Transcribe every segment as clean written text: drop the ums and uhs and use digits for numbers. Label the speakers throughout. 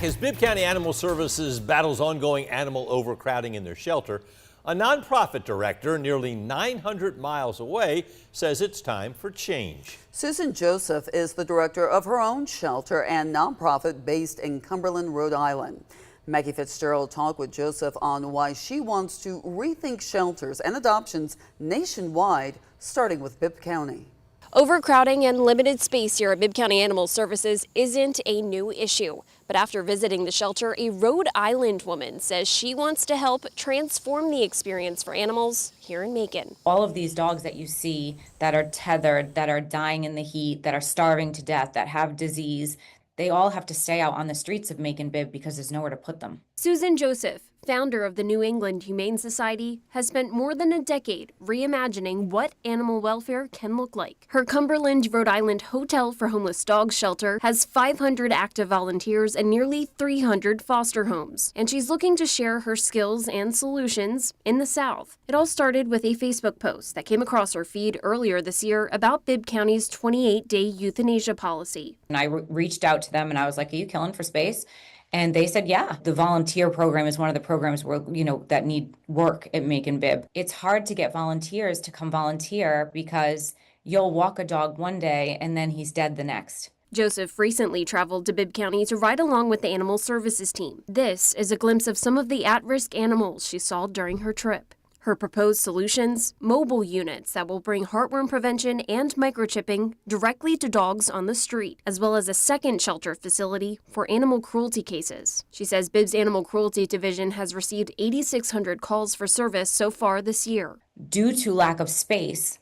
Speaker 1: As Bibb County Animal Services battles ongoing animal overcrowding in their shelter, a nonprofit director nearly 900 miles away says it's time for change.
Speaker 2: Susan Joseph is the director of her own shelter and nonprofit based in Cumberland, Rhode Island. Maggie Fitzgerald talked with Joseph on why she wants to rethink shelters and adoptions nationwide, starting with Bibb County.
Speaker 3: Overcrowding and limited space here at Bibb County Animal Services isn't a new issue. But after visiting the shelter, a Rhode Island woman says she wants to help transform the experience for animals here in Macon.
Speaker 4: All of these dogs that you see that are tethered, that are dying in the heat, that are starving to death, that have disease, they all have to stay out on the streets of Macon-Bibb because there's nowhere to put them.
Speaker 3: Susan Joseph, founder of the New England Humane Society, has spent more than a decade reimagining what animal welfare can look like. Her Cumberland, Rhode Island Hotel for Homeless Dogs shelter has 500 active volunteers and nearly 300 foster homes. And she's looking to share her skills and solutions in the South. It all started with a Facebook post that came across her feed earlier this year about Bibb County's 28-day euthanasia policy.
Speaker 4: And I reached out to them and I was like, "Are you killing for space?" And they said, yeah. The volunteer program is one of the programs where, that need work at Macon-Bibb. It's hard to get volunteers to come volunteer because you'll walk a dog one day and then he's dead the next.
Speaker 3: Joseph recently traveled to Bibb County to ride along with the Animal Services team. This is a glimpse of some of the at-risk animals she saw during her trip. Her proposed solutions: mobile units that will bring heartworm prevention and microchipping directly to dogs on the street, as well as a second shelter facility for animal cruelty cases. She says Bibb's Animal Cruelty Division has received 8,600 calls for service so far this year.
Speaker 4: Due to lack of space,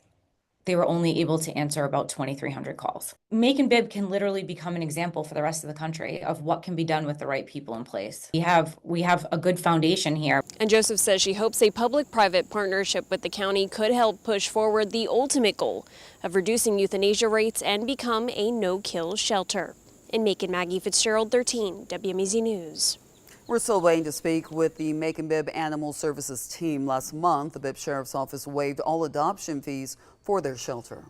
Speaker 4: they were only able to answer about 2,300 calls. Macon-Bibb can literally become an example for the rest of the country of what can be done with the right people in place. We have a good foundation here.
Speaker 3: And Joseph says she hopes a public-private partnership with the county could help push forward the ultimate goal of reducing euthanasia rates and become a no-kill shelter. In Macon, Maggie Fitzgerald, 13 WMEZ News.
Speaker 2: We're still waiting to speak with the Macon-Bibb Animal Services team. Last month, the Bibb Sheriff's Office waived all adoption fees for their shelter.